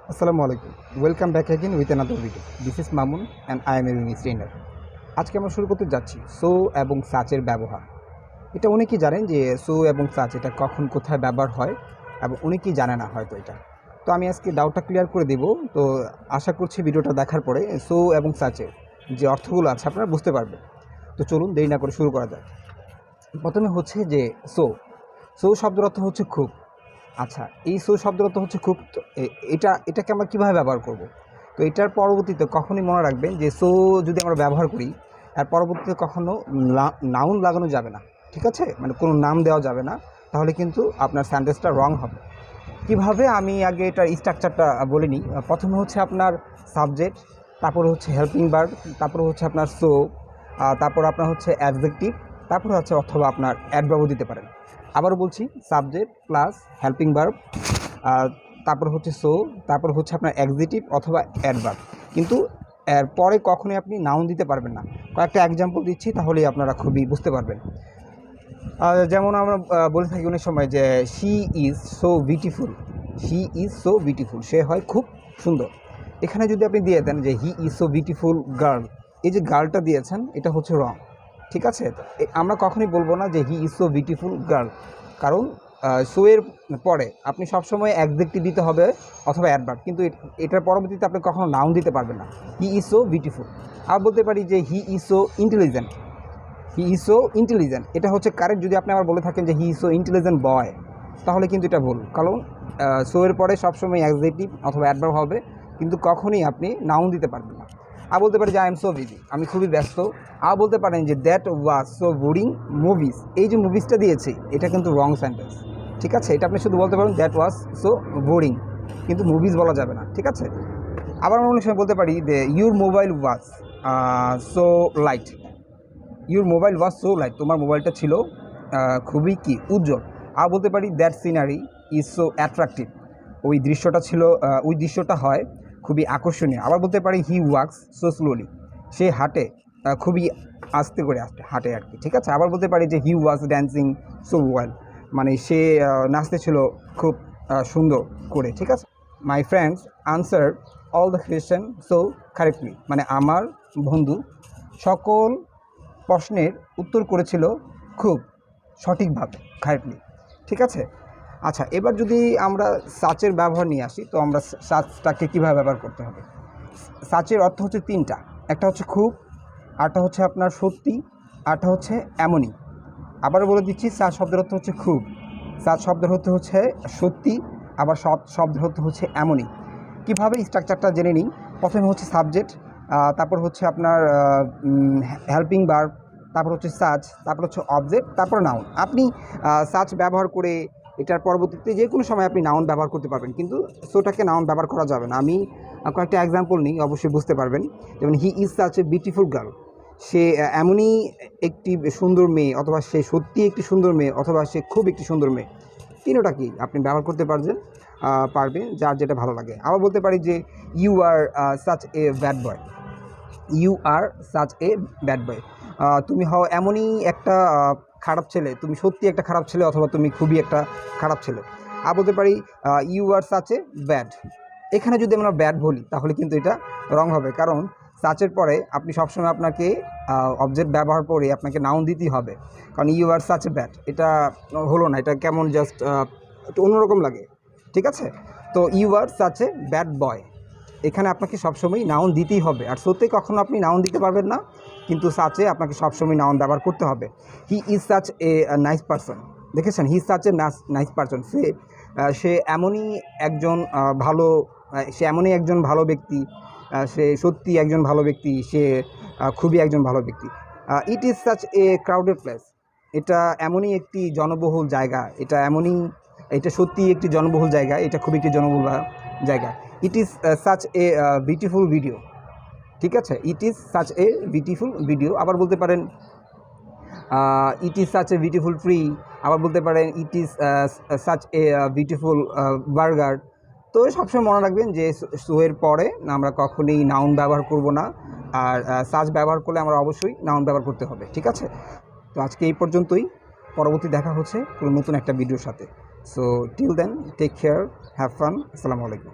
আসসালামু আলাইকুম। Welcome back again with another video. This is Mamun and I M A English trainer. আজকে আমরা শুরু করতে যাচ্ছি সো এবং সাচের ব্যবহার। এটা অনেকেই জানেন যে সো এবং সাচ এটা কখন কোথায় ব্যবহার হয় এবং অনেকেই জানে না হয়তো এটা। তো আমি আজকে ডাউটটা ক্লিয়ার করে দেব। তো আশা করছি ভিডিওটা দেখার পরে সো এবং সাচের যে অর্থগুলো আছে আপনারা বুঝতে পারবেন। তো চলুন দেরি না করে শুরু করা যাক। প্রথমে হচ্ছে যে সো সো শব্দের অর্থ হচ্ছে খুব। আচ্ছা, এই সো শব্দের অর্থ হচ্ছে খুব। তো এটাকে আমরা কীভাবে ব্যবহার করব? তো এটার পরবর্তীতে কখনই মনে রাখবেন যে সো যদি আমরা ব্যবহার করি, আর পরবর্তীতে কখনও নাউন লাগানো যাবে না। ঠিক আছে, মানে কোনো নাম দেওয়া যাবে না, তাহলে কিন্তু আপনার সেন্টেন্সটা রং হবে। কিভাবে, আমি আগে এটার স্ট্রাকচারটা বলে নিই। প্রথমে হচ্ছে আপনার সাবজেক্ট, তারপরে হচ্ছে হেল্পিং ভার্ব, তারপরে হচ্ছে আপনার সো, তারপর আপনার হচ্ছে অ্যাডজেক্টিভ, তারপরে হচ্ছে অথবা আপনার অ্যাডভার্বও দিতে পারেন। আবারও বলছি, সাবজেক্ট প্লাস হেল্পিং ভার্ব, তারপর হচ্ছে সো, তারপর হচ্ছে আপনার অ্যাডজেক্টিভ অথবা অ্যাডভার্ব। কিন্তু এর পরে কখনোই আপনি নাউন দিতে পারবেন না। কয়েকটা এক্সাম্পল দিচ্ছি, তাহলেই আপনারা খুবই বুঝতে পারবেন। যেমন আমরা বলে থাকি অনেক সময় যে she is so beautiful. She is so beautiful, সে হয় খুব সুন্দর। এখানে যদি আপনি দিয়ে দেন যে he is so beautiful girl, এই যে গার্লটা দিয়েছেন এটা হচ্ছে রং। ঠিক আছে, তো আমরা কখনোই বলবো না যে he is so beautiful girl, কারণ সো এর পরে আপনি সবসময় অ্যাডজেক্টিভ দিতে হবে অথবা অ্যাডভার্ব, কিন্তু এটার পরবর্তীতে আপনি কখনো নাউন দিতে পারবেন না। He is so beautiful. আর বলতে পারি যে he is so intelligent. He is so intelligent, এটা হচ্ছে কারেক্ট। যদি আপনি আবার বলে থাকেন যে he is so intelligent boy, তাহলে কিন্তু এটা ভুল, কারণ সো এর পরে সবসময় অ্যাডজেক্টিভ অথবা অ্যাডভার্ব হবে, কিন্তু কখনই আপনি নাউন দিতে পারবেন না। আর বলতে পারি যে আই এম সো বিজি, আমি খুবই ব্যস্ত। আর বলতে পারেন যে that was so boring movies, এই যে মুভিজটা দিয়েছি এটা কিন্তু রং সেন্টেন্স। ঠিক আছে, এটা আপনি শুধু বলতে পারেন দ্যাট ওয়াজ সো বোরিং, কিন্তু মুভিজ বলা যাবে না। ঠিক আছে, আবার আমরা অনেক সময় বলতে পারি যে your mobile was so light. Your mobile was so light, তোমার মোবাইলটা ছিল খুবই কি উজ্জ্বল। আর বলতে পারি that scenery is so attractive, ওই দৃশ্যটা ছিল ওই দৃশ্যটা হয় খুবই আকর্ষণীয়। আবার বলতে পারি হি ওয়াক্স সো স্লোলি, সে হাঁটে খুবই আস্তে করে হাঁটে আর কি। ঠিক আছে, আবার বলতে পারি যে হি ওয়াজ ড্যান্সিং সো ওয়েল, মানে সে নাচতে ছিল খুব সুন্দর করে। ঠিক আছে, my friends answer all the question so correctly, মানে আমার বন্ধু সকল প্রশ্নের উত্তর করেছিল খুব সঠিকভাবে, কারেক্টলি। ঠিক আছে, আচ্ছা, এবার যদি আমরা সাচের ব্যবহার নিয়ে আসি, তো আমরা সাচটাকে কীভাবে ব্যবহার করতে হবে। সাচের অর্থ হচ্ছে তিনটা, একটা হচ্ছে খুব, আরটা হচ্ছে আপনার সত্যি, আরটা হচ্ছে এমনই। আবার বলে দিচ্ছি, সাচ শব্দের অর্থ হচ্ছে খুব, সাচ শব্দের অর্থ হচ্ছে সত্যি, আবার শব্দের অর্থ হচ্ছে এমনই। কীভাবে, স্ট্রাকচারটা জেনে নিই। প্রথমে হচ্ছে সাবজেক্ট, তারপর হচ্ছে আপনার হেল্পিং ভার্ব, তারপর হচ্ছে সাচ, তারপর হচ্ছে অবজেক্ট, তারপর নাউন। আপনি সাচ ব্যবহার করে এটার পরবর্তীতে যে কোনো সময় আপনি নাউন ব্যবহার করতে পারবেন, কিন্তু সোটাকে নাউন ব্যবহার করা যাবে না। আমি কয়েকটা এক্সাম্পল নিই, অবশ্যই বুঝতে পারবেন। যেমন he is such a beautiful girl, সে এমনই একটি সুন্দর মেয়ে, অথবা সে সত্যি একটি সুন্দর মেয়ে, অথবা সে খুব একটি সুন্দর মেয়ে। তিনোটা কি আপনি ব্যবহার করতে পারবেন যার যেটা ভালো লাগে। আবার বলতে পারি যে you are such a bad boy. You are such a bad boy, তুমি হও এমনই একটা খারাপ ছেলে, তুমি সত্যি একটা খারাপ ছেলে, অথবা তুমি খুবই একটা খারাপ ছেলে। আর বলতে পারি you are such a bad. এখানে যদি আমরা ব্যাড বলি তাহলে কিন্তু এটা রং হবে, কারণ সাচের পরে আপনি সবসময় আপনাকে অবজেক্ট ব্যবহার করে আপনাকে নাউন দিতেই হবে, কারণ you are such a bad এটা হলো না, এটা কেমন জাস্ট একটু অন্যরকম লাগে। ঠিক আছে, তো you are such a bad boy, এখানে আপনাকে সবসময় নাউন দিতেই হবে। আর সত্যি কখনো আপনি নাউন দিতে পারবেন না, কিন্তু সাচে আপনাকে সবসময় নাউন ব্যবহার করতে হবে। He is such a nice person, দেখেছেন, he is such a nice person, সে এমনই একজন ভালো ব্যক্তি, সে সত্যি একজন ভালো ব্যক্তি, সে খুবই একজন ভালো ব্যক্তি। It is such A crowded place, এটা এমনই একটি জনবহুল জায়গা, এটা সত্যি একটি জনবহুল জায়গা, এটা খুবই একটি জনবহুল জায়গা। It is such a beautiful video. ঠিক আছে, it is such a beautiful video. আবার বলতে পারেন it is such a beautiful tree. আবার বলতে পারেন it is such a beautiful burger. তো সবসময় মনে রাখবেন যে সো এর পরে আমরা কখনোই নাউন ব্যবহার করব না, আর সাচ ব্যবহার করলে আমরা অবশ্যই নাউন ব্যবহার করতে হবে। ঠিক আছে, তো আজকে এই পর্যন্তই, পরবর্তী দেখা হচ্ছে কোনো নতুন একটা ভিডিওর সাথে। So till then, take care, have fun, আসসালামু আলাইকুম।